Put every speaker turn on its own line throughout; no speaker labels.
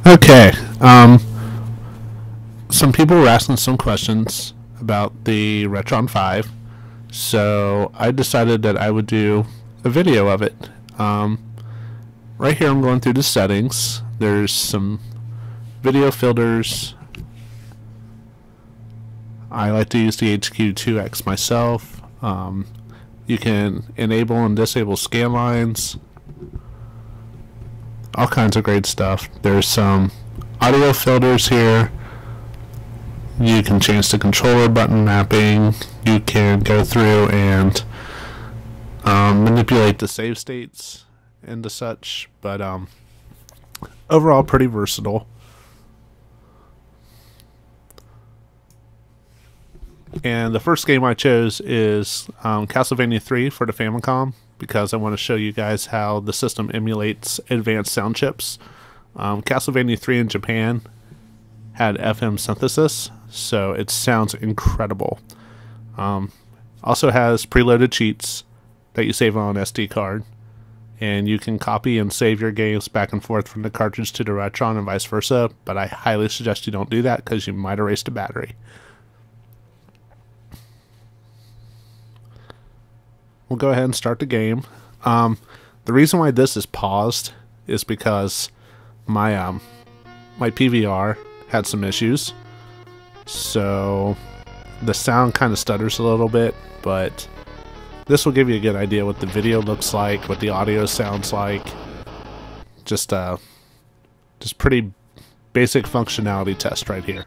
Okay. Some people were asking some questions about the Retron5, so I decided that I would do a video of it. Right here I'm going through the settings. There's some video filters. I like to use the HQ2X myself. You can enable and disable scan lines. All kinds of great stuff. There's some audio filters here. You can change the controller button mapping. You can go through and manipulate the save states and such, but overall pretty versatile. And the first game I chose is Castlevania 3 for the Famicom, because I want to show you guys how the system emulates advanced sound chips. Castlevania 3 in Japan had FM synthesis, so it sounds incredible. Also has preloaded cheats that you save on an SD card, and you can copy and save your games back and forth from the cartridge to the Retron and vice versa, but I highly suggest you don't do that because you might erase the battery. We'll go ahead and start the game. The reason why this is paused is because my PVR had some issues, so the sound kind of stutters a little bit, but this will give you a good idea what the video looks like, what the audio sounds like. Just pretty basic functionality test right here.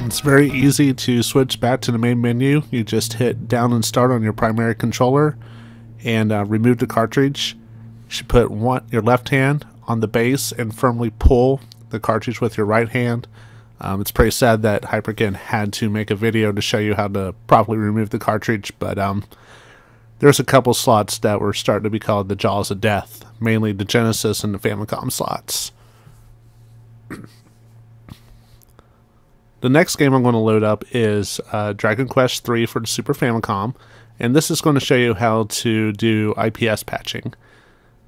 It's very easy to switch back to the main menu. You just hit down and start on your primary controller and remove the cartridge. You should put your left hand on the base and firmly pull the cartridge with your right hand. It's pretty sad that Hyperkin had to make a video to show you how to properly remove the cartridge, but there's a couple slots that were starting to be called the Jaws of Death, mainly the Genesis and the Famicom slots. The next game I'm going to load up is Dragon Quest III for the Super Famicom, and this is going to show you how to do IPS patching.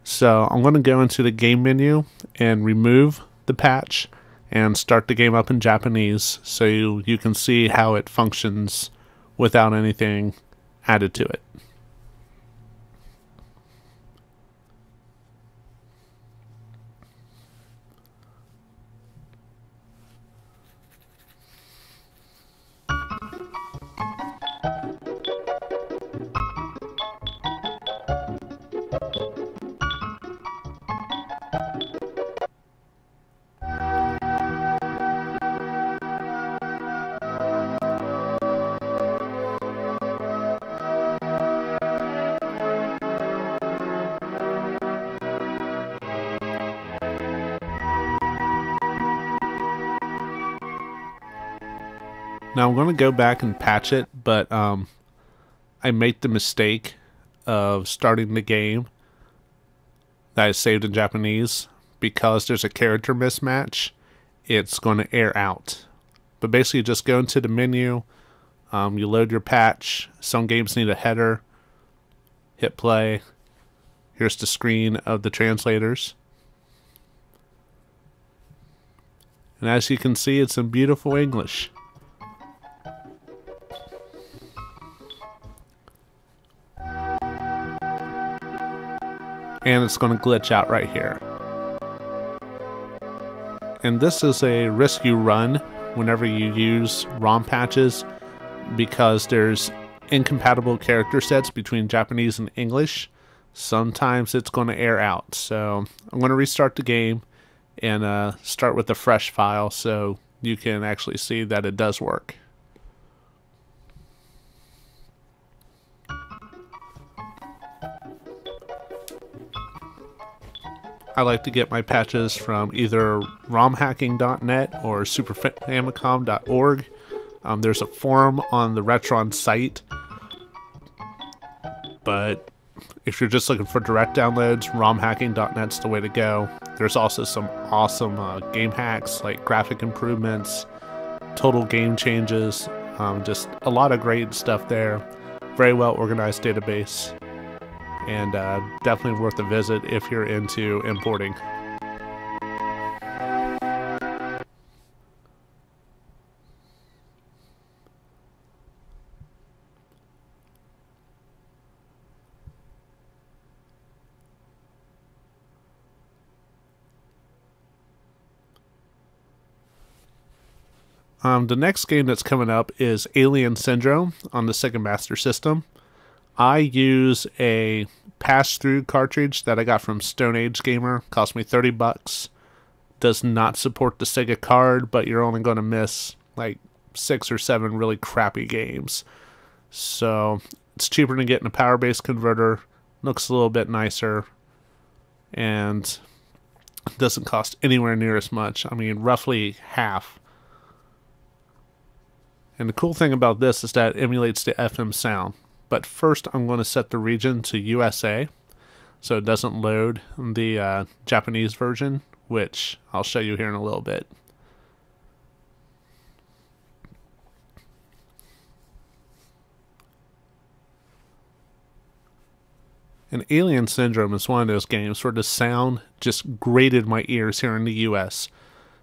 So I'm going to go into the game menu and remove the patch and start the game up in Japanese so you can see how it functions without anything added to it. Now I'm going to go back and patch it, but I made the mistake of starting the game that I saved in Japanese. Because there's a character mismatch, it's going to air out. But basically just go into the menu, you load your patch. Some games need a header. Hit play. Here's the screen of the translators. And as you can see, it's in beautiful English. And it's going to glitch out right here. And this is a risk you run whenever you use ROM patches, because there's incompatible character sets between Japanese and English. Sometimes it's going to air out. So I'm going to restart the game and start with a fresh file so you can actually see that it does work. I like to get my patches from either romhacking.net or superfamicom.org. There's a forum on the Retron site, but if you're just looking for direct downloads, romhacking.net's the way to go. There's also some awesome game hacks like graphic improvements, total game changes, just a lot of great stuff there. Very well organized database, and definitely worth a visit if you're into importing. The next game that's coming up is Alien Syndrome on the Sega Master System. I use a pass-through cartridge that I got from Stone Age Gamer. Cost me $30. Does not support the Sega card, but you're only going to miss like 6 or 7 really crappy games. So it's cheaper than getting a power-based converter. Looks a little bit nicer, and doesn't cost anywhere near as much. I mean, roughly half. And the cool thing about this is that it emulates the FM sound. But first I'm going to set the region to USA so it doesn't load the Japanese version, which I'll show you here in a little bit. And Alien Syndrome is one of those games where the sound just grated my ears here in the US.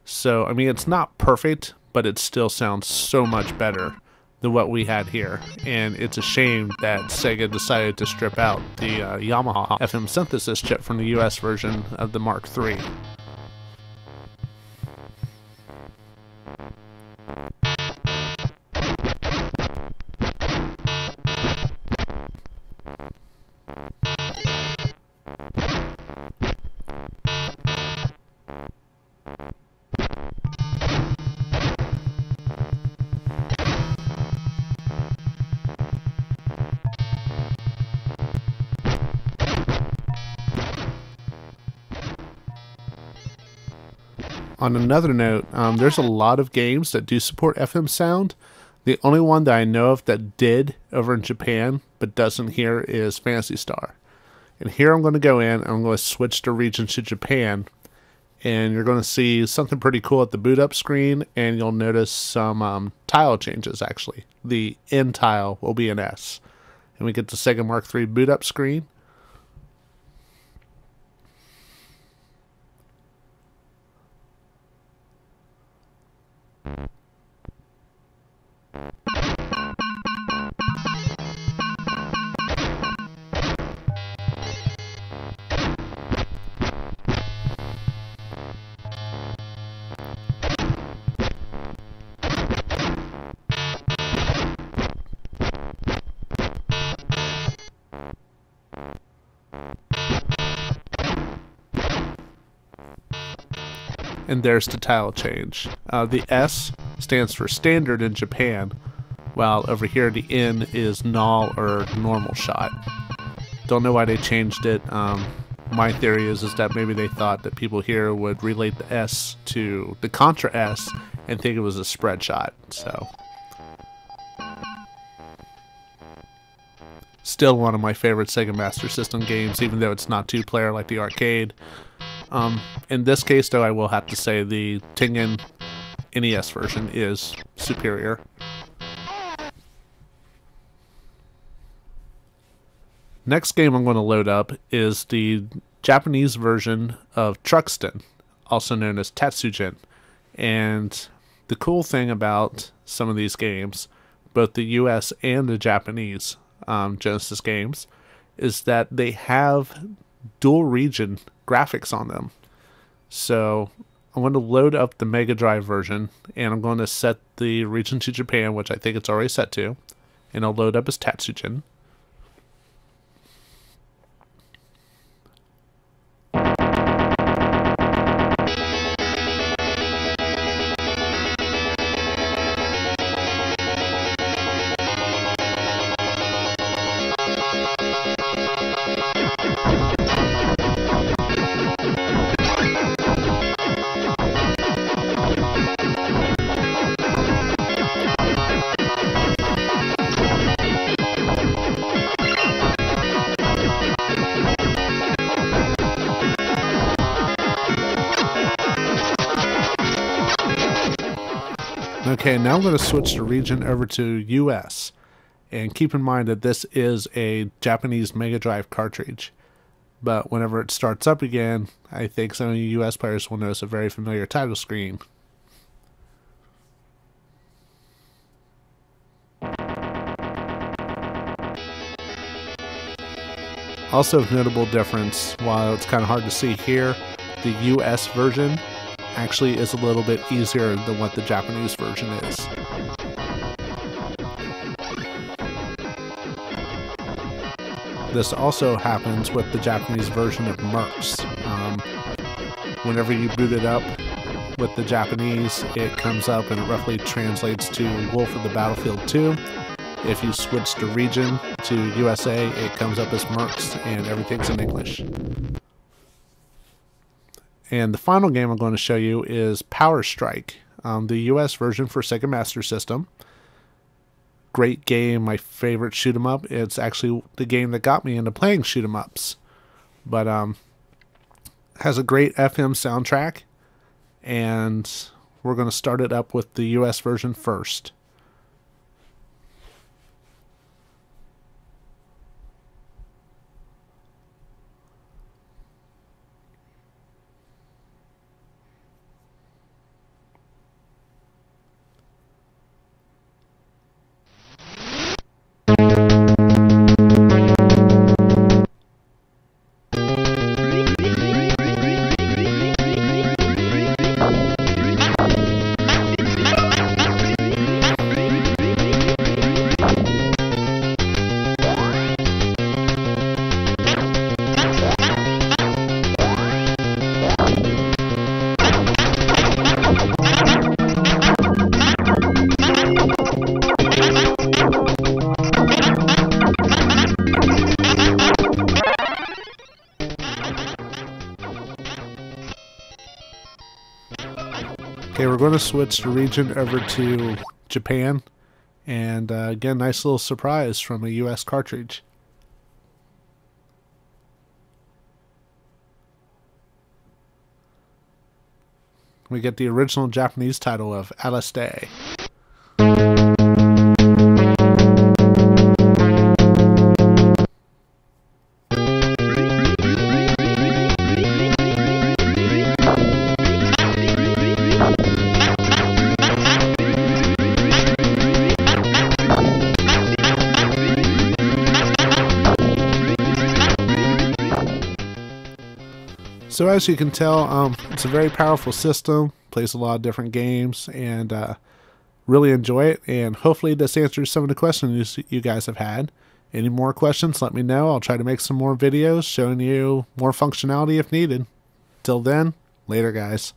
So, I mean, it's not perfect, but it still sounds so much better than what we had here. And it's a shame that Sega decided to strip out the Yamaha FM synthesis chip from the US version of the Mark III. On another note, there's a lot of games that do support FM sound. The only one that I know of that did over in Japan but doesn't here is Phantasy Star. And here I'm going to go in and I'm going to switch the region to Japan, and you're going to see something pretty cool at the boot up screen, and you'll notice some tile changes actually. The N tile will be an S. And we get the Sega Mark III boot up screen. And there's the tile change. The S stands for standard in Japan, while over here the N is null or normal shot. Don't know why they changed it. My theory is that maybe they thought that people here would relate the S to the Contra S and think it was a spread shot. So, still one of my favorite Sega Master System games, even though it's not two-player like the arcade. In this case, though, I will have to say the Tengen NES version is superior. Next game I'm going to load up is the Japanese version of Truxton, also known as Tatsujin. And the cool thing about some of these games, both the US and the Japanese Genesis games, is that they have dual region graphics on them. So I'm going to load up the Mega Drive version, and I'm going to set the region to Japan, which I think it's already set to, and I'll load up as Tatsujin. Okay, now I'm going to switch the region over to US. And keep in mind that this is a Japanese Mega Drive cartridge. But whenever it starts up again, I think some of you US players will notice a very familiar title screen. Also of notable difference, while it's kind of hard to see here, the US version actually is a little bit easier than what the Japanese version is. This also happens with the Japanese version of Mercs. Whenever you boot it up with the Japanese, it comes up and it roughly translates to Wolf of the Battlefield 2. If you switch the region to USA, it comes up as Mercs and everything's in English. And the final game I'm going to show you is Power Strike, the US version for Sega Master System. Great game, my favorite shoot 'em up. It's actually the game that got me into playing shoot 'em ups. But has a great FM soundtrack, and we're going to start it up with the US version first. Okay, we're going to switch the region over to Japan, and again, nice little surprise from a US cartridge. We get the original Japanese title of Aleste. So as you can tell, it's a very powerful system, plays a lot of different games, and really enjoy it. And hopefully this answers some of the questions you guys have had. Any more questions, let me know. I'll try to make some more videos showing you more functionality if needed. Till then, later guys.